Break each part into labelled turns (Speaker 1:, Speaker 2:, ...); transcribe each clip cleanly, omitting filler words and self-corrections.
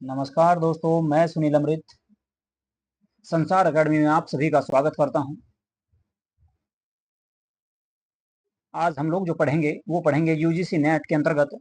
Speaker 1: नमस्कार दोस्तों, मैं सुनील अमृत संसार अकेडमी में आप सभी का स्वागत करता हूं। आज हम लोग जो पढ़ेंगे वो पढ़ेंगे यूजीसी नेट के अंतर्गत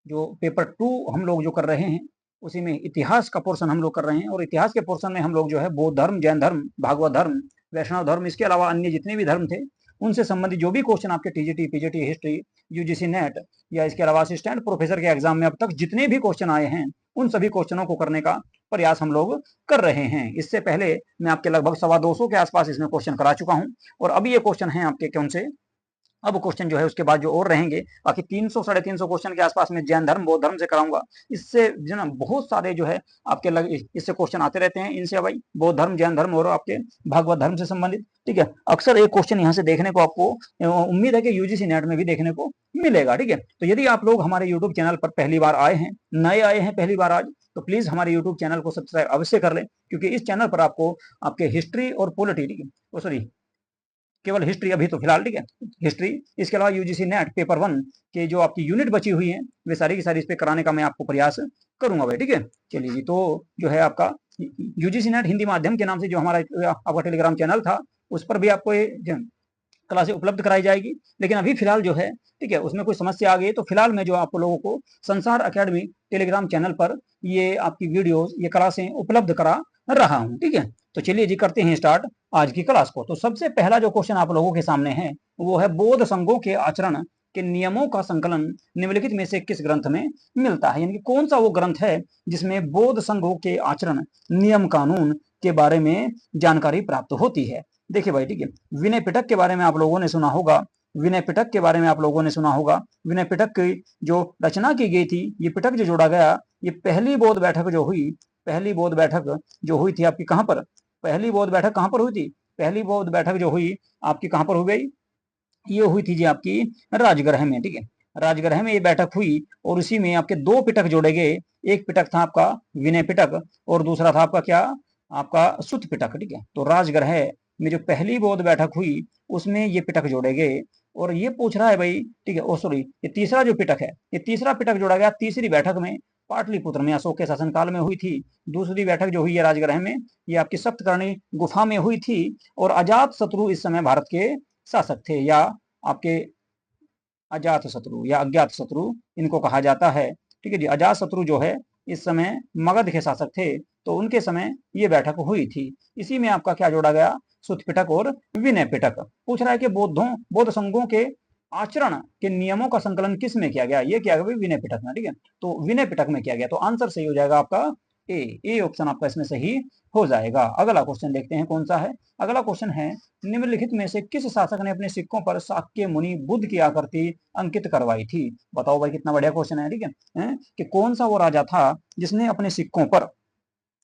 Speaker 1: जो पेपर 2 हम लोग जो कर रहे हैं उसी में इतिहास का पोर्शन हम लोग कर रहे हैं। और इतिहास के पोर्शन में हम लोग जो है बौद्ध धर्म, जैन धर्म, भागवत धर्म, वैष्णव धर्म, इसके अलावा अन्य जितने भी धर्म थे उनसे संबंधित जो भी क्वेश्चन आपके TGT, PGT, history, UGC net या इसके अलावा असिस्टेंट प्रोफेसर के एग्जाम में अब तक जितने भी क्वेश्चन आए हैं उन सभी क्वेश्चनों को करने का प्रयास हम लोग कर रहे हैं। इससे पहले मैं आपके लगभग 250 के आसपास इसमें क्वेश्चन करा चुका हूं और अब ये क्वेश्चन है आपके कौन से, अब क्वेश्चन जो है उसके बाद जो और रहेंगे बाकी 300 साढ़े 300 क्वेश्चन के आसपास में जैन धर्म, बौद्ध धर्म से कराऊंगा। इससे जो ना बहुत सारे जो है आपके इससे क्वेश्चन आते रहते हैं इनसे, भाई बौद्ध धर्म, जैन धर्म और आपके भागवत धर्म से संबंधित। ठीक है, अक्सर एक क्वेश्चन यहाँ से देखने को आपको उम्मीद है कि यूजीसी नेट में भी देखने को मिलेगा। ठीक है, तो यदि आप लोग हमारे यूट्यूब चैनल पर पहली बार आए हैं, नए आए हैं पहली बार आज, तो प्लीज हमारे यूट्यूब चैनल को सब्सक्राइब अवश्य कर लें, क्योंकि इस चैनल पर आपको आपके हिस्ट्री और पॉलिटी, ठीक है, सॉरी केवल हिस्ट्री अभी तो फिलहाल, ठीक है, हिस्ट्री, इसके अलावा यूजीसी नेट पेपर 1 के जो आपकी यूनिट बची हुई है वे सारी की सारी इस पे कराने का मैं आपको प्रयास करूंगा भाई। ठीक है, चलिए जी, तो जो है आपका यूजीसी नेट हिंदी माध्यम के नाम से जो हमारा आपका टेलीग्राम चैनल था उस पर भी आपको ये क्लासें उपलब्ध कराई जाएगी। लेकिन अभी फिलहाल जो है, ठीक है, उसमें कोई समस्या आ गई तो फिलहाल मैं जो आप लोगों को संसार अकेडमी टेलीग्राम चैनल पर ये आपकी वीडियोस, ये क्लासें उपलब्ध करा रहा हूं। ठीक है, तो चलिए जी करते हैं स्टार्ट आज की क्लास को। तो सबसे पहला जो क्वेश्चन आप लोगों के सामने है वो है बौद्ध संघों के आचरण के नियमों का संकलन निम्नलिखित में से किस ग्रंथ में मिलता है, यानी कि कौन सा वो ग्रंथ है जिसमें बौद्ध संघों के आचरण, नियम कानून के बारे में जानकारी प्राप्त होती है। देखिए भाई, ठीक है, विनय पिटक के बारे में आप लोगों ने सुना होगा, विनय पिटक के बारे में आप लोगों ने सुना होगा। विनय पिटक की जो रचना की गई थी, ये पिटक जो जोड़ा गया, ये पहली बौद्ध बैठक जो हुई, पहली बौद्ध बैठक जो हुई थी आपकी कहां पर, पहली बौद्ध बैठक कहां पर हुई थी, पहली बौद्ध बैठक जो हुई आपकी कहां पर हो गई, ये हुई थी जी आपकी राजगृह में। ठीक है, राजगृह में ये बैठक हुई और उसी में आपके दो पिटक जोड़े गए। एक पिटक था आपका विनय पिटक और दूसरा था आपका क्या, आपका सुत पिटक। ठीक है, तो राजगृह में जो पहली बौद्ध बैठक हुई उसमें ये पिटक जोड़े गए। और ये पूछ रहा है भाई, ठीक है, ओ सॉरी, ये तीसरा जो पिटक है, ये तीसरा पिटक जोड़ा गया तीसरी बैठक में पाटलिपुत्र में अशोक के शासनकाल में हुई थी। दूसरी बैठक जो हुई है राजगृह में, ये आपकी सप्तकर्णी गुफा में हुई थी। और अजात शत्रु इस समय भारत के शासक थे, या आपके अजात शत्रु या अज्ञात शत्रु इनको कहा जाता है। ठीक है जी, अजात शत्रु जो है इस समय मगध के शासक थे, तो उनके समय ये बैठक हुई थी। इसी में आपका क्या जोड़ा गया, सुत पिटक और विनय पिटक। पूछ रहा है कि बौद्ध संघों के आचरण के नियमों का संकलन किस में किया गया, ये किया गया विनय पिटक में। ठीक है, तो विनय पिटक में किया गया, तो आंसर सही हो जाएगा आपका ए ऑप्शन आपका इसमें सही हो जाएगा। अगला क्वेश्चन देखते हैं कौन सा है। अगला क्वेश्चन है निम्नलिखित में से किस शासक ने अपने सिक्कों पर शाक्य मुनि बुद्ध की आकृति अंकित करवाई थी। बताओ भाई, कितना बढ़िया क्वेश्चन है। ठीक है, कि कौन सा वो राजा था जिसने अपने सिक्कों पर,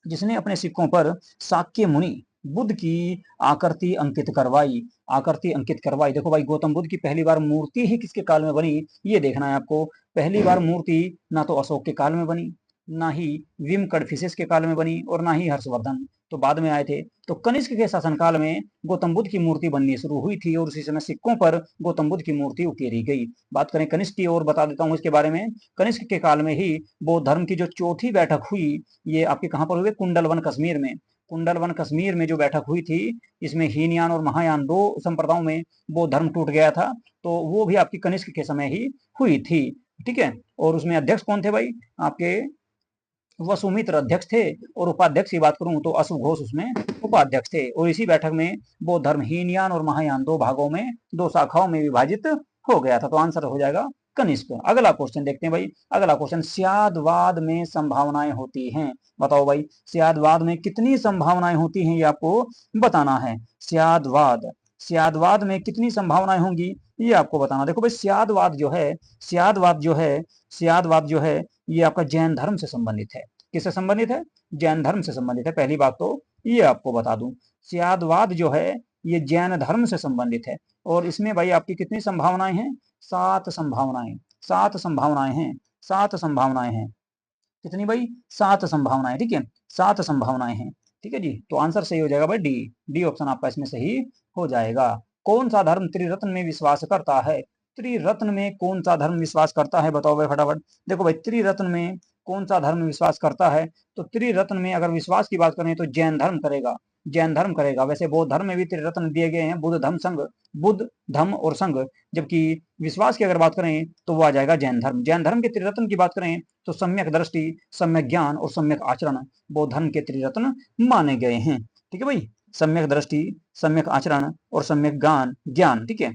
Speaker 1: जिसने अपने सिक्कों पर शाक्य मुनि बुद्ध की आकृति अंकित करवाई, आकृति अंकित करवाई। देखो भाई, गौतम बुद्ध की पहली बार मूर्ति ही किसके काल में बनी, ये देखना है आपको। पहली बार मूर्ति ना तो अशोक के काल में बनी, ना ही विम कडफिसेस के काल में बनी, और ना ही हर्षवर्धन, तो बाद में आए थे। तो कनिष्क के शासनकाल में गौतम बुद्ध की मूर्ति बननी शुरू हुई थी और उसी समय सिक्कों पर गौतम बुद्ध की मूर्ति उकेरी गई। बात करें कनिष्क की और बता देता हूं इसके बारे में। कनिष्क के काल में ही बौद्ध धर्म की जो चौथी बैठक हुई, ये आपके कहां पर हुई, कुंडलवन कश्मीर में। कुंडलवन कश्मीर में जो बैठक हुई थी, इसमें हीनयान और महायान दो संप्रदायों में बौद्ध धर्म टूट गया था, तो वो भी आपकी कनिष्क के समय ही हुई थी। ठीक है, और उसमें अध्यक्ष कौन थे भाई, आपके वसुमित्र अध्यक्ष थे, और उपाध्यक्ष की बात करूं तो अशुभ घोष उसमें उपाध्यक्ष थे। और इसी बैठक में बौद्ध धर्म हीनयान और महायान दो भागों में, दो शाखाओं में विभाजित हो गया था। तो आंसर हो जाएगा कनिष्क। अगला क्वेश्चन देखते हैं भाई। अगला क्वेश्चन, स्यादवाद में संभावनाएं होती हैं। बताओ भाई, स्यादवाद में कितनी संभावनाएं होती हैं, ये आपको बताना है। स्यादवाद, स्यादवाद में कितनी संभावनाएं होंगी ये आपको बताना। देखो भाई, स्यादवाद जो है, स्यादवाद जो है, स्यादवाद जो है ये आपका जैन धर्म से संबंधित है। किससे संबंधित है, जैन धर्म से संबंधित है। पहली बात तो ये आपको बता दूं, स्यादवाद जो है ये जैन धर्म से संबंधित है। और इसमें भाई आपकी कितनी संभावनाएं हैं, 7 संभावनाएं, 7 संभावनाएं हैं, 7 संभावनाएं हैं। कितनी भाई, 7 संभावनाएं। ठीक है, 7 संभावनाएं हैं। ठीक है जी, तो आंसर सही हो जाएगा भाई डी, डी ऑप्शन आपका इसमें सही हो जाएगा। कौन सा धर्म त्रिरत्न में विश्वास करता है, त्रिरत्न में कौन सा धर्म विश्वास करता है, बताओ भाई फटाफट। देखो भाई, त्रिरत्न में कौन सा धर्म विश्वास करता है? तो त्रिरत्न में अगर विश्वास की बात करें तो जैन धर्म करेगा, जैन धर्म करेगा। वैसे बौद्ध धर्म में भी त्रिरत्न दिए गए हैं, बुद्ध धम्म संघ, बुद्ध धम्म और संघ। जबकि विश्वास की अगर बात करें तो वो आ जाएगा जैन धर्म। जैन धर्म के त्रिरत्न की बात करें तो सम्यक दृष्टि, सम्यक ज्ञान और सम्यक आचरण बौद्ध धर्म के त्रिरत्न माने गए हैं। ठीक है भाई, सम्यक दृष्टि, सम्यक आचरण और सम्यक ज्ञान। ठीक है,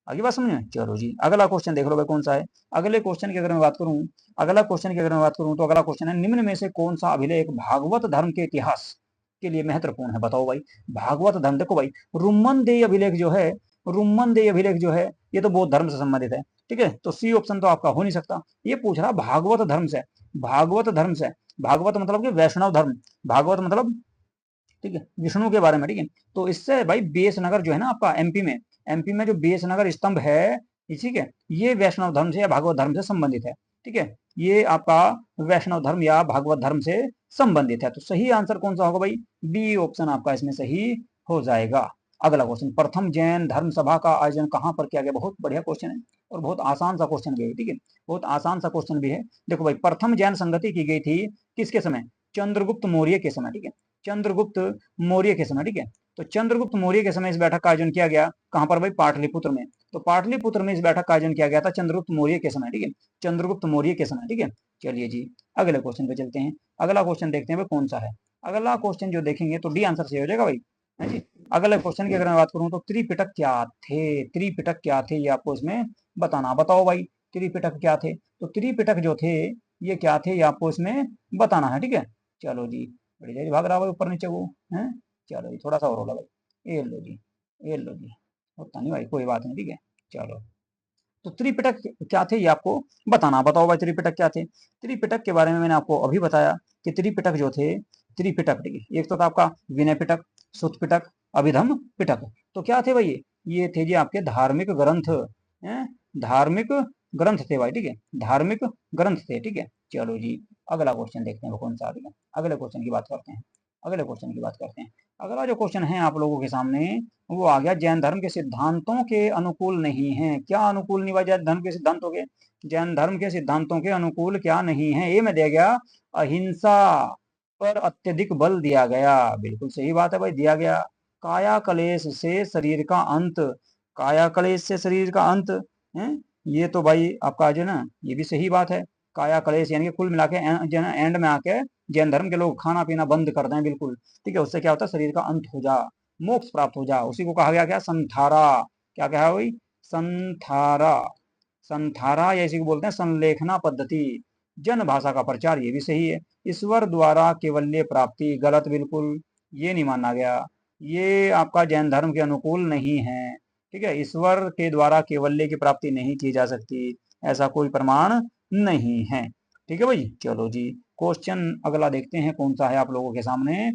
Speaker 1: आगे बात समझ में? चलो जी, अगला क्वेश्चन देख लो भाई कौन सा है। अगले क्वेश्चन की अगर मैं बात करूं, अगला क्वेश्चन की अगर मैं बात करूं तो अगला क्वेश्चन है, निम्न में से कौन सा अभिलेख भागवत धर्म के इतिहास के लिए महत्वपूर्ण है? बताओ भाई। भागवत धर्म, देखो भाई, रुम्मनदेही अभिलेख जो है, रुम्मनदेही अभिलेख जो है, ये तो बौद्ध धर्म से संबंधित है। ठीक है, तो सी ऑप्शन तो आपका हो नहीं सकता। ये पूछ रहा भागवत धर्म से, भागवत धर्म से। भागवत मतलब कि वैष्णव धर्म, भागवत मतलब, ठीक है, विष्णु के बारे में। ठीक है, तो इससे भाई बेसनगर जो है ना आपका एमपी में, एमपी में जो बेसनगर स्तंभ है, ठीक है, ये वैष्णव धर्म से या भागवत धर्म से संबंधित है। ठीक है, ये आपका वैष्णव धर्म या भागवत धर्म से संबंधित है। तो सही आंसर कौन सा होगा भाई? बी ऑप्शन आपका इसमें सही हो जाएगा। अगला क्वेश्चन, प्रथम जैन धर्म सभा का आयोजन कहाँ पर किया गया? बहुत बढ़िया क्वेश्चन है और बहुत आसान सा क्वेश्चन भी है। ठीक है, बहुत आसान सा क्वेश्चन भी है। देखो भाई, प्रथम जैन संगति की गई थी किसके समय? चंद्रगुप्त मौर्य के समय। ठीक है, चंद्रगुप्त मौर्य के समय। ठीक है, तो चंद्रगुप्त मौर्य के समय इस बैठक का आयोजन किया गया। कहां पर भाई? पाटलिपुत्र में। तो पाटलिपुत्र में इस बैठक का आयोजन किया गया था चंद्रगुप्त मौर्य के समय। ठीक है, चंद्रगुप्त मौर्य के समय। ठीक है, चलिए जी, अगले क्वेश्चन पे चलते हैं। अगला क्वेश्चन देखते हैं भाई कौन सा है। अगला क्वेश्चन जो देखेंगे तो डी आंसर सही हो जाएगा भाई, है जी। अगले क्वेश्चन की अगर मैं बात करूं तो त्रिपिटक क्या थे? त्रिपिटक क्या थे ये आपको इसमें बताना। बताओ भाई, त्रिपिटक क्या थे? तो त्रिपिटक जो थे ये क्या थे, ये आपको इसमें बताना है। ठीक है, चलो जी, बड़ी देर भाग रहा है ऊपर नीचे वो है। चलो जी, थोड़ा सा और होगा भाई। ये लो जी, ये लो जी, होता नहीं भाई, कोई बात नहीं। ठीक है, चलो, तो त्रिपिटक क्या थे ये आपको बताना। बताओ भाई, त्रिपिटक क्या थे? त्रिपिटक के बारे में मैंने आपको अभी बताया कि त्रिपिटक जो थे, त्रिपिटक, ठीक है, एक तो था आपका विनय पिटक, सुत पिटक, अभिधम पिटक। तो क्या थे भाई? ये थे जी आपके धार्मिक ग्रंथ हैं, धार्मिक ग्रंथ थे भाई। ठीक है, धार्मिक ग्रंथ थे। ठीक है, चलो जी, अगला क्वेश्चन देखते हैं वो कौन सा आ गया। अगले क्वेश्चन की बात करते हैं, अगले क्वेश्चन की बात करते हैं। अगला जो क्वेश्चन है आप लोगों के सामने वो आ गया, जैन धर्म के सिद्धांतों के अनुकूल नहीं है। क्या अनुकूल नहीं हुआ जैन धर्म के सिद्धांतों के? जैन धर्म के सिद्धांतों के अनुकूल क्या नहीं है? ये में दिया गया, अहिंसा पर अत्यधिक बल दिया गया। बिल्कुल सही बात है भाई, दिया गया। काया कलेश से शरीर का अंत, काया कलेश से शरीर का अंत है, ये तो भाई आपका जो ना, ये भी सही बात है। काया कलेश यानी कि कुल मिला के एंड में आके जैन धर्म के लोग खाना पीना बंद कर दें बिल्कुल। ठीक है, उससे क्या होता है? शरीर का अंत हो जा, मोक्ष प्राप्त हो जा। उसी को कहा गया क्या? संथारा। क्या कहा भाई? संथारा, संथारा, या इसी को बोलते हैं संलेखना पद्धति, जन भाषा का प्रचार। ये भी सही है। ईश्वर द्वारा केवल्य प्राप्ति, गलत बिल्कुल, ये नहीं माना गया। ये आपका जैन धर्म के अनुकूल नहीं है। ठीक है, ईश्वर के द्वारा केवल्य की प्राप्ति नहीं की जा सकती, ऐसा कोई प्रमाण नहीं है। ठीक है भाई, चलो जी, क्वेश्चन अगला देखते हैं कौन सा है आप लोगों के सामने।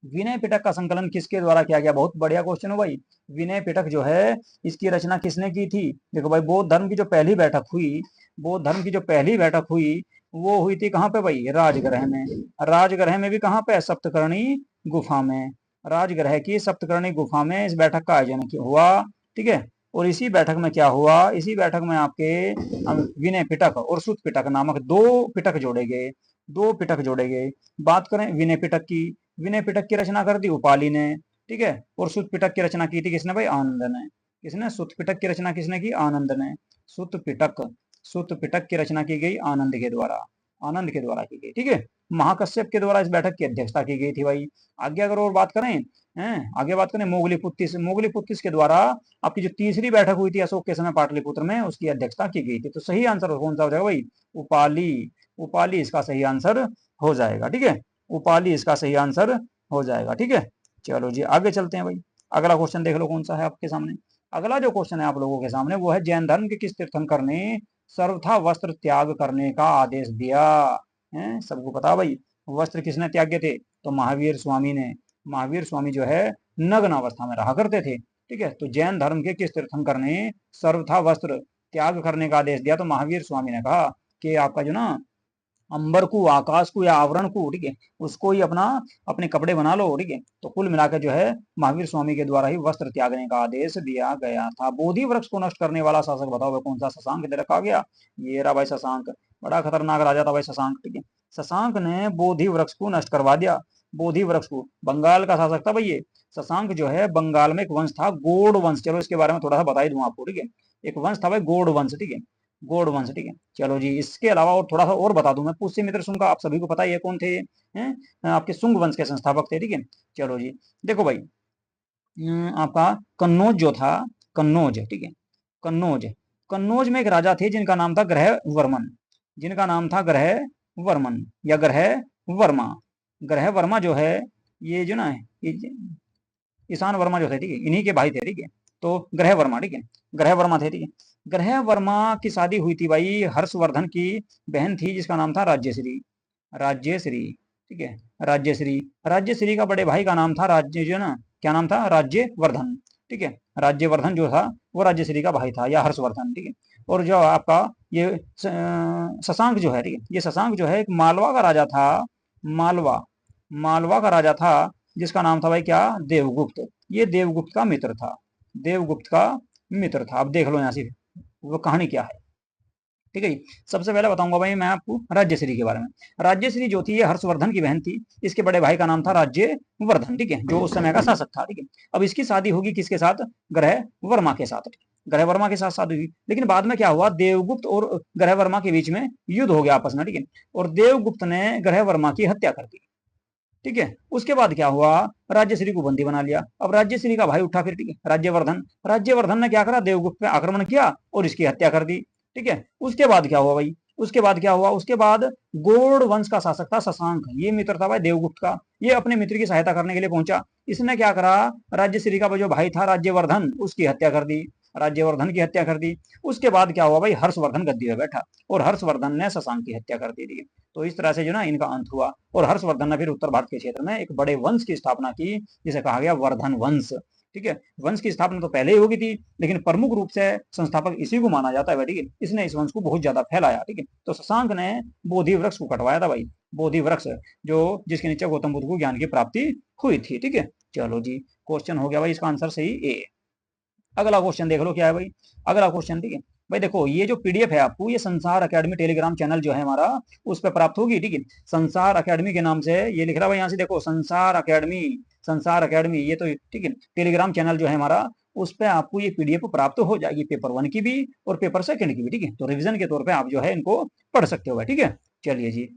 Speaker 1: विनय पिटक का संकलन किसके द्वारा किया गया? बहुत बढ़िया क्वेश्चन हो भाई। विनय पिटक जो है, इसकी रचना किसने की थी? देखो भाई, बौद्ध धर्म की जो पहली बैठक हुई, बौद्ध धर्म की जो पहली बैठक हुई वो हुई थी कहाँ पे भाई? राजगृह में। राजगृह में भी कहाँ पे? सप्तकर्णी गुफा में। राजगृह की सप्तकर्णी गुफा में इस बैठक का आयोजन हुआ। ठीक है, और इसी बैठक में क्या हुआ? इसी बैठक में आपके विनय पिटक और सुत पिटक नामक दो पिटक जोड़े गए, दो पिटक जोड़े गए। बात करें विनय पिटक की, विनय पिटक की रचना कर दी उपाली ने। ठीक है, और सुत पिटक की रचना की थी किसने भाई? आनंद ने। किसने? सुत पिटक की रचना किसने की? आनंद ने। सुत पिटक, सुत पिटक की रचना की गई आनंद के द्वारा, आनंद के द्वारा की गई। ठीक है, महाकश्यप के द्वारा इस बैठक की अध्यक्षता की गई थी भाई। आगे अगर और बात करें हैं, आगे बात करें मोगलीपुत्तिस, मोगलीपुत्तिस के द्वारा आपकी जो तीसरी बैठक हुई थी अशोक के समय पाटलिपुत्र में, उसकी अध्यक्षता की गई थी। तो सही आंसर कौन सा हो जाएगा भाई? उपाली, उपाली इसका सही आंसर हो जाएगा। ठीक है, उपाली इसका सही आंसर हो जाएगा। ठीक है, चलो जी, आगे चलते हैं भाई। अगला क्वेश्चन देख लो कौन सा है आपके सामने। अगला जो क्वेश्चन है आप लोगों के सामने वो है, जैन धर्म के किस तीर्थंकर ने सर्वथा वस्त्र त्याग करने का आदेश दिया है? सबको पता भाई, वस्त्र किसने त्यागे थे? तो महावीर स्वामी ने। महावीर स्वामी जो है नग्न अवस्था में रहा करते थे। ठीक है, तो जैन धर्म के किस तीर्थंकर ने सर्वथा वस्त्र त्याग करने का आदेश दिया? तो महावीर स्वामी ने कहा कि आपका जो ना अंबर को, आकाश को या आवरण को, ठीक है, उसको ही अपना, अपने कपड़े बना लो। ठीक है, तो कुल मिलाकर जो है महावीर स्वामी के द्वारा ही वस्त्र त्यागने का आदेश दिया गया था। बोधि वृक्ष को नष्ट करने वाला शासक बताओ कौन सा? शशांक दे रखा गया, ये रहा भाई शशांक। बड़ा खतरनाक राजा था भाई शशांक, ठीक है। शशांक ने बोधि वृक्ष को नष्ट करवा दिया। बोधि वृक्ष को, बंगाल का शासक था भाई ये शशांक जो है। बंगाल में एक वंश था गौड़ वंश, चलो इसके बारे में थोड़ा सा बता ही दूं आपको, ठीक है। एक वंश था भाई गौड़ वंश, ठीक है, गौड़ वंश, ठीक है। चलो जी, इसके अलावा और थोड़ा सा और बता दूं मैं, पुष्यमित्र शुंग का आप सभी को पता ही है कौन थे, हैं, आपके शुंग वंश के संस्थापक थे, ठीक है। चलो जी, देखो भाई, आपका कन्नौज जो था, कन्नौज, ठीक है, कन्नौज, कन्नौज में एक राजा थे जिनका नाम था ग्रह वर्मन, जिनका नाम था ग्रह वर्मन या ग्रह वर्मा। ग्रह वर्मा जो है, ये जो ना, ये ईशान वर्मा जो थे, ठीक है, इन्हीं के भाई थे, ठीक है। तो ग्रह वर्मा, ठीक है, ग्रह वर्मा थे, ठीक है। ग्रह वर्मा की शादी हुई थी भाई हर्षवर्धन की बहन थी जिसका नाम था राज्यश्री, राज्यश्री, ठीक है, राज्यश्री। राज्यश्री का बड़े भाई का नाम था राज्य, जो ना, क्या नाम था, राज्यवर्धन, ठीक है। राज्यवर्धन जो था वो राज्यश्री का भाई था, या हर्षवर्धन, ठीक है। और जो आपका ये शशांक जो है, ठीक है, ये शशांक जो है एक मालवा का राजा था, मालवा, मालवा का राजा था जिसका नाम था भाई क्या, देवगुप्त। ये देवगुप्त का मित्र था, देवगुप्त का मित्र था। अब देख लो यहाँ से वो कहानी क्या है, ठीक है जी। सबसे पहले बताऊंगा भाई मैं आपको राज्यश्री के बारे में। राज्यश्री जो थी ये हर्षवर्धन की बहन थी, इसके बड़े भाई का नाम था राज्यवर्धन, ठीक है, जो उस समय का शासक था, ठीक है। अब इसकी शादी होगी किसके साथ, ग्रह वर्मा के साथ, ग्रह वर्मा के साथ शादी हुई। लेकिन बाद में क्या हुआ, देवगुप्त और ग्रह वर्मा के बीच में युद्ध हो गया आपस में, ठीक है। और देवगुप्त ने ग्रह वर्मा की हत्या कर दी, ठीक है। उसके बाद क्या हुआ, राज्यश्री को बंदी बना लिया। अब राज्यश्री का भाई उठा फिर, ठीक है, राज्यवर्धन, राज्यवर्धन ने क्या करा, देवगुप्त पे आक्रमण किया और इसकी हत्या कर दी, ठीक है। उसके बाद क्या हुआ भाई, उसके बाद क्या हुआ, उसके बाद गौड़ वंश का शासक था शशांक, ये मित्र था भाई देवगुप्त का। ये अपने मित्र की सहायता करने के लिए पहुंचा। इसने क्या करा, राज्यश्री का जो भाई था राज्यवर्धन, उसकी हत्या कर दी, राज्यवर्धन की हत्या कर दी। उसके बाद क्या हुआ भाई, हर्षवर्धन गद्दी पे बैठा और हर्षवर्धन ने शशांक की हत्या कर दी, ठीक है। तो इस तरह से जो ना इनका अंत हुआ। और हर्षवर्धन ने फिर उत्तर भारत के क्षेत्र में एक बड़े वंश की स्थापना की जिसे कहा गया वर्धन वंश, ठीक है। वंश की स्थापना तो पहले ही होगी थी, लेकिन प्रमुख रूप से संस्थापक इसी को माना जाता है, ठीक है। इसने इस वंश को बहुत ज्यादा फैलाया, ठीक है। तो शशांक ने बोधि वृक्ष को कटवाया था भाई, बोधि वृक्ष जो जिसके नीचे गौतम बुद्ध को ज्ञान की प्राप्ति हुई थी, ठीक है। चलो जी, क्वेश्चन हो गया भाई, इसका आंसर सही ए। अगला क्वेश्चन देख लो क्या है भाई, अगला क्वेश्चन, ठीक है। भाई देखो, ये जो पीडीएफ है आपको, ये संसार अकेडमी टेलीग्राम चैनल जो है हमारा, उस पर प्राप्त होगी, ठीक है। संसार अकेडमी के नाम से ये लिख रहा है भाई, यहाँ से देखो, संसार अकेडमी, संसार अकेडमी, ये तो ठीक है टेलीग्राम चैनल जो है हमारा, उस पर आपको ये पीडीएफ प्राप्त हो जाएगी, पेपर 1 की भी और पेपर 2 की भी, ठीक है। तो रिविजन के तौर पर आप जो है इनको पढ़ सकते हो भाई, ठीक है। चलिए जी,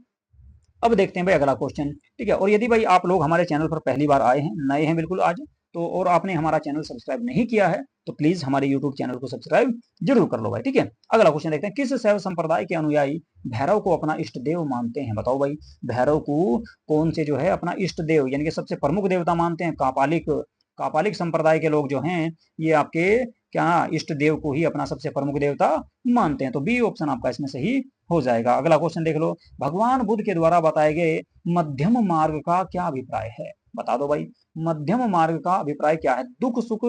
Speaker 1: अब देखते हैं भाई अगला क्वेश्चन, ठीक है। और यदि भाई आप लोग हमारे चैनल पर पहली बार आए हैं, नए हैं बिल्कुल आज, तो और आपने हमारा चैनल सब्सक्राइब नहीं किया है, तो प्लीज हमारे यूट्यूब चैनल को सब्सक्राइब जरूर कर लो भाई, ठीक है। अगला क्वेश्चन देखते हैं, किस शैव संप्रदाय के अनुयायी भैरव को अपना इष्ट देव मानते हैं, बताओ भाई। भैरव को कौन से जो है अपना इष्ट देव यानी कि सबसे प्रमुख देवता मानते हैं, कापालिक, कापालिक संप्रदाय के लोग जो हैं, ये आपके क्या इष्ट देव को ही अपना सबसे प्रमुख देवता मानते हैं। तो बी ऑप्शन आपका इसमें सही हो जाएगा। अगला क्वेश्चन देख लो, भगवान बुद्ध के द्वारा बताए गए मध्यम मार्ग का क्या अभिप्राय है, बता दो भाई। मध्यम मार्ग का अभिप्राय क्या है, दुख सुख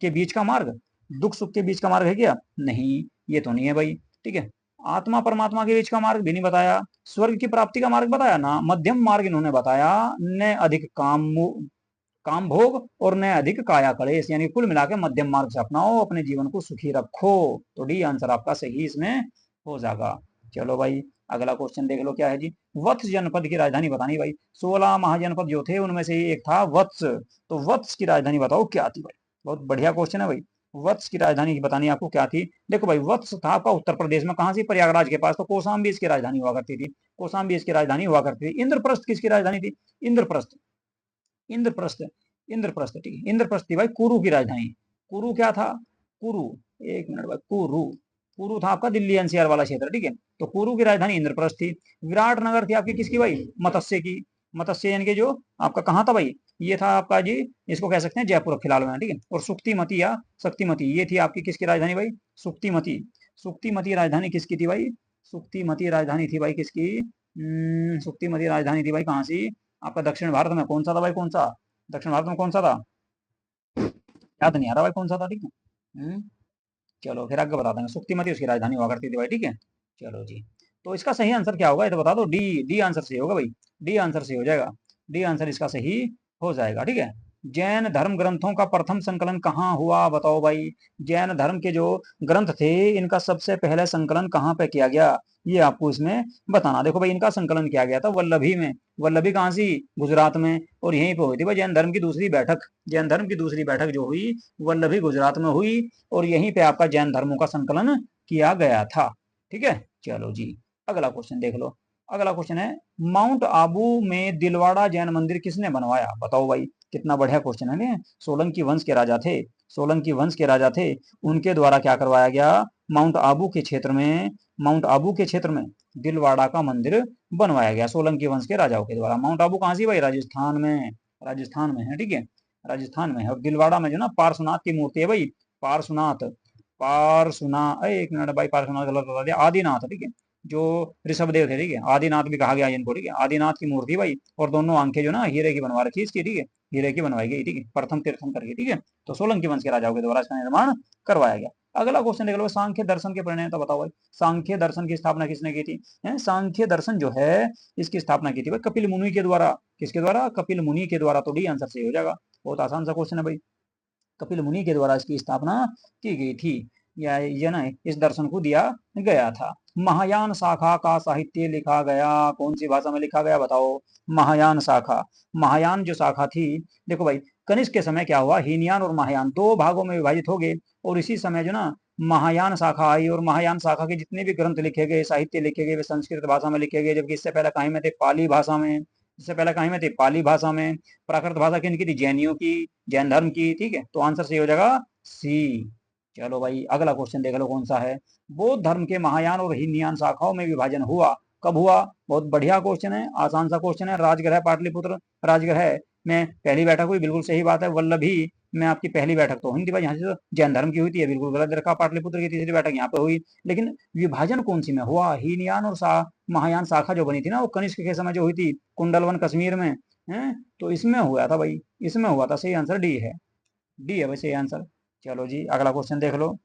Speaker 1: के बीच का मार्ग, दुख सुख के बीच का मार्ग है क्या, नहीं, ये तो नहीं है भाई, ठीक है। आत्मा परमात्मा के बीच का मार्ग भी नहीं बताया, स्वर्ग की प्राप्ति का मार्ग बताया ना, मध्यम मार्ग इन्होंने बताया, न अधिक काम भोग और न अधिक काया कलेश, यानी कुल मिलाकर मध्यम मार्ग से अपनाओ, अपने जीवन को सुखी रखो। तो डी आंसर आपका सही इसमें हो जाएगा। चलो भाई, अगला क्वेश्चन देख लो क्या है जी। वत्स जनपद की राजधानी बतानी भाई। 16 महाजनपद जो थे उनमें से एक था वत्स, तो वत्स की राजधानी बताओ क्या थी भाई। बहुत बढ़िया क्वेश्चन है भाई। वत्स की राजधानी बतानी आपको क्या थी। देखो भाई, वत्स था आपका उत्तर प्रदेश में, कहां से, प्रयागराज के पास। तो कौशाम्बी इसकी राजधानी हुआ करती थी, कौशाम्बी इसकी राजधानी हुआ करती थी। इंद्रप्रस्थ किसकी राजधानी थी, इंद्रप्रस्थ, इंद्रप्रस्थ, इंद्रप्रस्थ, ठीक है, इंद्रप्रस्थ थी भाई कुरु की राजधानी। कुरु क्या था, कुरु, एक मिनट भाई, कुरु, कुरु था आपका दिल्ली एनसीआर वाला क्षेत्र, ठीक है। तो कुरु की राजधानी इंद्रप्रस्थ थी। विराट नगर थी आपकी किसकी भाई, मत्स्य की, मत्स्य यानी कि जो आपका कहाँ था भाई, ये था आपका जी, इसको कह सकते हैं जयपुर फिलहाल में, ठीक है। और सुक्तिमती या शक्तिमती, ये थी आपकी किसकी राजधानी भाई, सुक्तिमती। सुक्तिमती राजधानी किसकी थी भाई, सुक्तिमती राजधानी थी भाई किसकी, सुक्तिमती राजधानी थी भाई कहाँ सी, आपका दक्षिण भारत में कौन सा था भाई, कौन सा, दक्षिण भारत में कौन सा था, याद नहीं आ रहा भाई कौन सा था, ठीक है। चलो फिर आगे बता देंगे, सुक्तिमती उसकी राजधानी हुआ करती थी भाई, ठीक है। चलो जी, तो इसका सही आंसर क्या होगा ये तो बता दो, डी, डी आंसर सही होगा भाई, डी आंसर सही हो जाएगा, डी आंसर इसका सही हो जाएगा, ठीक है। जैन धर्म ग्रंथों का प्रथम संकलन कहाँ हुआ, बताओ भाई। जैन धर्म के जो ग्रंथ थे इनका सबसे पहले संकलन कहाँ पे किया गया, ये आपको इसमें बताना। देखो भाई, इनका संकलन किया गया था वल्लभी में। वल्लभी कहाँ सी, गुजरात में। और यहीं पे हुई थी भाई जैन धर्म की दूसरी बैठक। जैन धर्म की दूसरी बैठक जो हुई वल्लभी गुजरात में हुई, और यहीं पे आपका जैन धर्मों का संकलन किया गया था। ठीक है, चलो जी अगला क्वेश्चन देख लो। अगला क्वेश्चन है, माउंट आबू में दिलवाड़ा जैन मंदिर किसने बनवाया, बताओ भाई। कितना बढ़िया क्वेश्चन है ना। सोलंकी वंश के राजा थे, सोलंकी वंश के राजा थे, उनके द्वारा क्या करवाया गया, माउंट आबू के क्षेत्र में, माउंट आबू के क्षेत्र में दिलवाड़ा का मंदिर बनवाया गया सोलंकी वंश के राजाओं के द्वारा। माउंट आबू कहाँ से भाई, राजस्थान में, राजस्थान में है। ठीक है, राजस्थान में है। और दिलवाड़ा में जो ना पार्श्वनाथ की मूर्ति है भाई, पार्श्वनाथ, पार्श्वनाथ, एक मिनट भाई, पार्श्वनाथ गलत बता दिया, आदिनाथ। ठीक है, जो ऋषभ देव थे, ठीक है, आदिनाथ भी कहा गया इनको। ठीक है, आदिनाथ की मूर्ति भाई, और दोनों आंखें जो ना हीरे की बनवा रखी इसकी। ठीक है, हीरे की बनवाई गई। ठीक है, प्रथम तीर्थंकर की। ठीक है, तो सोलंकी वंश के राजाओं के द्वारा इसका निर्माण करवाया गया। अगला क्वेश्चन देख लो, सांख्य दर्शन के प्रणेता बताओ भाई। सांख्य दर्शन की स्थापना किसने की थी, सांख्य दर्शन जो है इसकी स्थापना की थी भाई कपिल मुनि के द्वारा। किसके द्वारा, कपिल मुनि के द्वारा। तो डी आंसर सही हो जाएगा। बहुत आसान सा क्वेश्चन है भाई, कपिल मुनि के द्वारा इसकी स्थापना की गई थी, या ये ना इस दर्शन को दिया गया था। महायान शाखा का साहित्य लिखा गया कौन सी भाषा में लिखा गया, बताओ। महायान शाखा, महायान जो शाखा थी, देखो भाई कनिष्क के समय क्या हुआ, हीनयान और महायान दो भागों में विभाजित हो गए, और इसी समय जो ना महायान शाखा आई, और महायान शाखा के जितने भी ग्रंथ लिखे गए, साहित्य लिखे गए, वे संस्कृत भाषा में लिखे गए, जबकि इससे पहले कहीं में थे पाली भाषा में। इससे पहले कहीं में थे पाली भाषा में। प्राकृत भाषा किनकी थी, जैनियों की, जैन धर्म की। ठीक है, तो आंसर सही हो जाएगा सी। चलो भाई अगला क्वेश्चन देख लो कौन सा है। बौद्ध धर्म के महायान और हीनयान शाखाओं में विभाजन हुआ, कब हुआ। बहुत बढ़िया क्वेश्चन है, आसान सा क्वेश्चन है। राजगृह पाटलिपुत्र, राजगृह में पहली बैठक हुई, बिल्कुल सही बात है। वल्लभी में आपकी पहली बैठक तो हुई थी भाई, यहाँ से तो जैन धर्म की हुई थी, बिल्कुल गलत रखा। पाटलिपुत्र की तीसरी बैठक यहाँ पे हुई। लेकिन विभाजन कौन सी में हुआ, हीनयान और महायान शाखा जो बनी थी ना, वो कनिष्क के समय जो हुई थी, कुंडलवन कश्मीर में है, तो इसमें हुआ था भाई, इसमें हुआ था। सही आंसर डी है, डी है भाई सही आंसर। चलो जी अगला क्वेश्चन देख लो।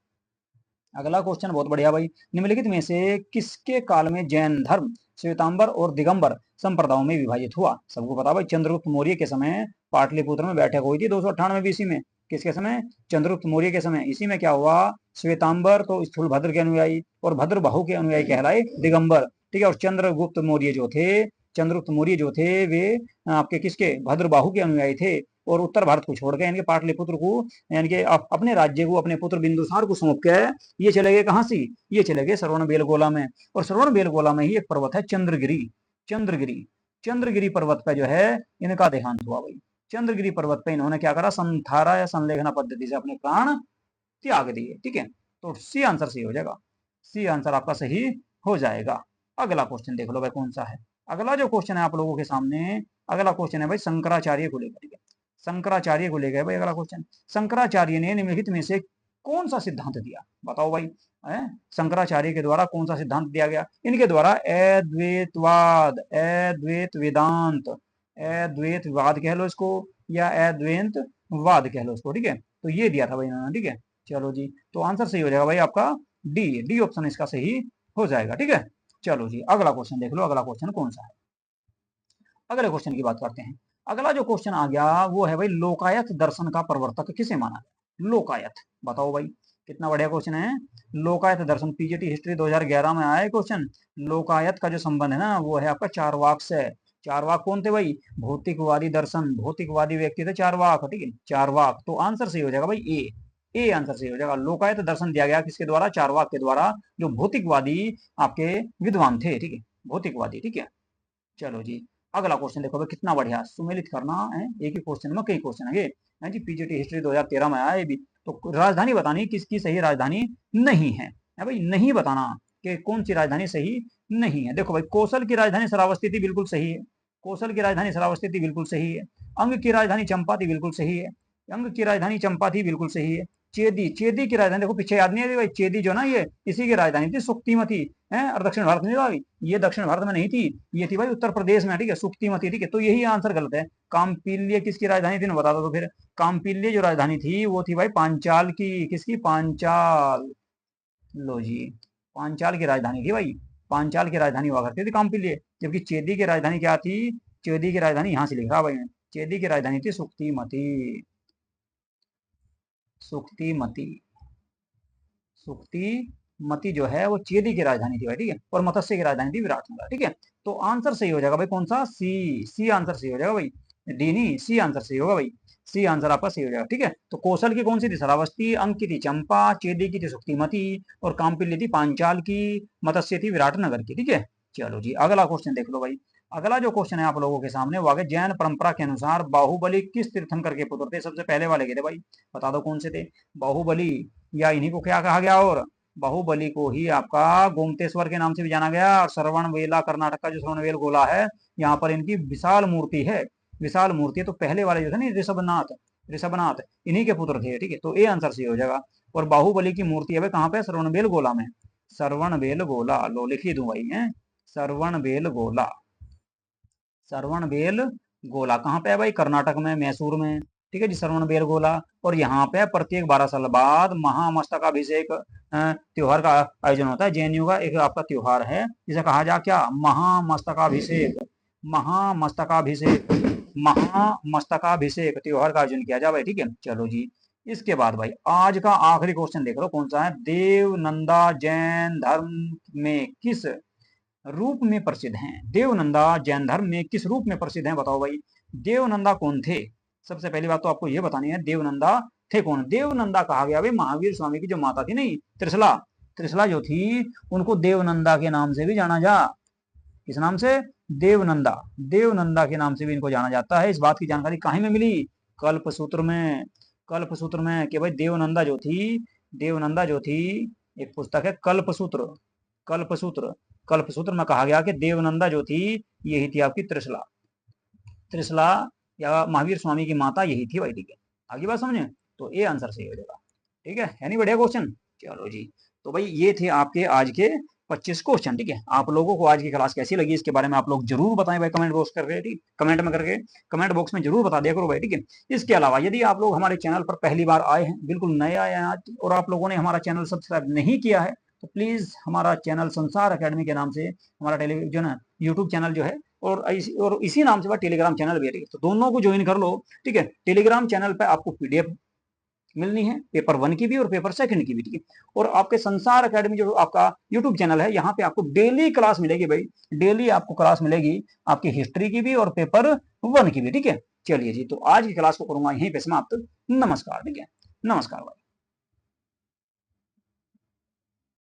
Speaker 1: अगला क्वेश्चन बहुत बढ़िया भाई, निम्नलिखित में से किसके काल में जैन धर्म श्वेतांबर और दिगंबर संप्रदायों में विभाजित हुआ। सबको पता भाई, चंद्रगुप्त मौर्य के समय पाटलिपुत्र में बैठक हुई थी 298 बीसी में। किसके समय, चंद्रगुप्त मौर्य के समय। इसी में क्या हुआ, श्वेतांबर तो स्थूलभद्र के अनुयायी और भद्रबाहु के अनुयायी कहलाए दिगंबर। ठीक है, और चंद्रगुप्त मौर्य जो थे, चंद्रगुप्त मौर्य जो थे वे आपके किसके, भद्रबाहु के अनुयायी थे। और उत्तर भारत को छोड़ के यानी कि पाटलिपुत्र को, यानी कि अपने राज्य को अपने पुत्र बिंदुसार को सौंप के ये चले गए कहाँ से, ये चले गए श्रवण बेलगोला में। और श्रवण बेलगोला में ही एक पर्वत है चंद्रगिरी। चंद्रगिरी, चंद्रगिरी पर्वत पे जो है इनका देहांत हुआ भाई। चंद्रगिरी पर्वत पे इन्होंने क्या करा, संथारा या संलेखना पद्धति से अपने प्राण त्याग दिए। ठीक है, तो सी आंसर सही हो जाएगा, सी आंसर आपका सही हो जाएगा। अगला क्वेश्चन देख लो भाई कौन सा है। अगला जो क्वेश्चन है आप लोगों के सामने, अगला क्वेश्चन है भाई शंकराचार्य को लेकर। ठीक है, शंकराचार्य को लेकर भाई अगला क्वेश्चन। शंकराचार्य ने निम्नलिखित में से कौन सा सिद्धांत दिया, बताओ भाई। शंकराचार्य के द्वारा कौन सा सिद्धांत दिया गया, इनके द्वारा अद्वैतवाद, अद्वैत वेदांत, अद्वैतवाद कह लो इसको, या अद्वैत वाद कह लो इसको। ठीक है, तो ये दिया था भाई इन्होंने। ठीक है, चलो जी, तो आंसर सही हो जाएगा भाई आपका डी, डी ऑप्शन इसका सही हो जाएगा। ठीक है, चलो जी अगला क्वेश्चन देख लो, अगला क्वेश्चन कौन सा है। अगले क्वेश्चन की बात करते हैं। अगला जो क्वेश्चन आ गया वो है भाई, लोकायत दर्शन का प्रवर्तक किसे माना गया, लोकायत, बताओ भाई। कितना बढ़िया क्वेश्चन है। लोकायत दर्शन पीजीटी हिस्ट्री 2011 में आया है क्वेश्चन। लोकायत का जो संबंध है ना वो है आपका चारवाक से। चारवाक कौन थे भाई, भौतिकवादी दर्शन, भौतिकवादी व्यक्ति थे चारवाक। ठीक है, चारवाक, तो आंसर सही हो जाएगा भाई ए आंसर सही हो जाएगा। लोकायत दर्शन दिया गया किसके द्वारा, चारवाक के द्वारा, जो भौतिकवादी आपके विद्वान थे। ठीक है, भौतिकवादी। ठीक है, चलो जी अगला क्वेश्चन देखो भाई, कितना बढ़िया, सुमेलित करना है, एक ही क्वेश्चन में कई क्वेश्चन है ये जी। पीजीटी हिस्ट्री 2013 में आया ये भी। तो राजधानी बतानी किसकी सही राजधानी नहीं है भाई, नहीं बताना कि कौन सी राजधानी सही नहीं है। देखो भाई, कौशल की राजधानी श्रावस्ती थी, बिल्कुल सही है। कौशल की राजधानी श्रावस्ती थी, बिल्कुल सही है। अंग की राजधानी चंपा थी, बिल्कुल सही है। अंग की राजधानी चंपा थी, बिल्कुल सही है। चेदी, चेदी की राजधानी देखो पीछे याद नहीं है भाई, चेदी जो ना ये इसी की राजधानी थी, सुक्तिमती है। और दक्षिण भारत में भाई, ये दक्षिण भारत में नहीं थी, ये थी भाई उत्तर प्रदेश में। ठीक है, सुक्तिमती। ठीक है, तो यही आंसर गलत है। कामपिल्य किसकी राजधानी थी, बता दो तो फिर। कामपिल्य जो राजधानी थी वो थी भाई पांचाल की, किसकी, पांचाल। लो जी, पांचाल की राजधानी थी भाई, पांचाल की राजधानी हुआ करती थी कामपिल्य। जबकि चेदी की राजधानी क्या थी, चेदी की राजधानी यहाँ से लिख रहा भाई, चेदी की राजधानी थी सुक्तिमती। सुक्तिमती, सुक्तिमती जो है वो चेदी की राजधानी थी भाई, ठीक है। और मत्स्य की राजधानी थी विराटनगर, ठीक है। तो आंसर सही हो जाएगा भाई कौन सा, सी आंसर सही हो जाएगा भाई, डी नहीं, सी आंसर सही होगा भाई, सी आंसर आपका सही हो जाएगा, ठीक है। तो कौशल की कौन सी थी, श्रावस्ती, अंक की थी चंपा, चेदी की थी सुक्तिमती, और काम्पिल्य थी पांचाल की, मत्स्य थी विराटनगर की, ठीक है। चलो जी अगला क्वेश्चन देख लो भाई। अगला जो क्वेश्चन है आप लोगों के सामने वो आगे, जैन परंपरा के अनुसार बाहुबली किस तीर्थंकर के पुत्र थे, सबसे पहले वाले के थे भाई, बता दो कौन से थे। बाहुबली, या इन्हीं को क्या कहा गया, और बाहुबली को ही आपका गोमतेश्वर के नाम से भी जाना गया, और श्रवणबेला कर्नाटक का जो श्रवणबेल गोला है, यहाँ पर इनकी विशाल मूर्ति है, विशाल मूर्ति है। तो पहले वाले जो थे ना ऋषभनाथ, ऋषभनाथ इन्हीं के पुत्र थे, ठीक है। तो ए आंसर सही हो जाएगा। और बाहुबली की मूर्ति है कहाँ पे, श्रवणबेल गोला में, श्रवणबेल गोला, लो लिख ही दूं भाई है, श्रवणबेल गोला, श्रवणबेल गोला कहाँ पे है भाई, कर्नाटक में, मैसूर में, ठीक है जी, श्रवणबेल गोला। और यहाँ पे प्रत्येक 12 साल बाद महामस्तकाभिषेक त्योहार का आयोजन होता है। जेएनयू का एक आपका त्योहार है जिसे कहा जा क्या, महामस्तकाभिषेक, महामस्तकाभिषेक, महामस्तकाभिषेक त्योहार का आयोजन किया जाए, ठीक है। चलो जी इसके बाद भाई आज का आखिरी क्वेश्चन देख लो कौन सा है, देवनंदा जैन धर्म में किस रूप में प्रसिद्ध हैं, देवनंदा जैन धर्म में किस रूप में प्रसिद्ध हैं, बताओ भाई। देवनंदा कौन थे, सबसे पहली बात तो आपको यह बतानी है, देवनंदा थे कौन। देवनंदा कहा गया भाई महावीर स्वामी की जो माता थी नहीं, त्रिशला, त्रिशला जो थी उनको देवनंदा के नाम से भी जाना जा, किस नाम से, देवनंदा, देवनंदा के नाम से भी इनको जाना जाता है। इस बात की जानकारी कहीं में मिली, कल्पसूत्र में, कल्पसूत्र में, कि भाई देवनंदा जो थी, देवनंदा जो थी, एक पुस्तक है कल्पसूत्र, कल्पसूत्र, कल्पसूत्र में कहा गया कि देवनंदा जो थी यही थी आपकी त्रिशला, त्रिशला या महावीर स्वामी की माता यही थी भाई, ठीक है। आगे बात समझे, तो ये आंसर सही हो जाएगा, ठीक है। यानी बढ़िया क्वेश्चन। चलो जी तो भाई ये थे आपके आज के 25 क्वेश्चन, ठीक है। आप लोगों को आज की क्लास कैसी लगी इसके बारे में आप लोग जरूर बताएं भाई, कमेंट बॉक्स करके, ठीक, कमेंट में करके, कमेंट बॉक्स में जरूर बता दिया करो भाई, ठीक है। इसके अलावा यदि आप लोग हमारे चैनल पर पहली बार आए हैं, बिल्कुल नए आए हैं आज, और आप लोगों ने हमारा चैनल सब्सक्राइब नहीं किया है, तो प्लीज हमारा चैनल संसार अकेडमी के नाम से हमारा टेलीविजन यूट्यूब चैनल जो है, और इसी नाम से टेलीग्राम चैनल भी है, ठीक है। तो दोनों को ज्वाइन कर लो, ठीक है। टेलीग्राम चैनल पे आपको पीडीएफ मिलनी है, पेपर 1 की भी और पेपर 2 की भी, ठीक है। और आपके संसार अकेडमी जो आपका यूट्यूब चैनल है, यहाँ पे आपको डेली क्लास मिलेगी भाई, डेली आपको क्लास मिलेगी आपकी हिस्ट्री की भी और पेपर 1 की भी, ठीक है। चलिए जी तो आज की क्लास को करूंगा यहीं पे समाप्त। नमस्कार, ठीक है, नमस्कार भाई।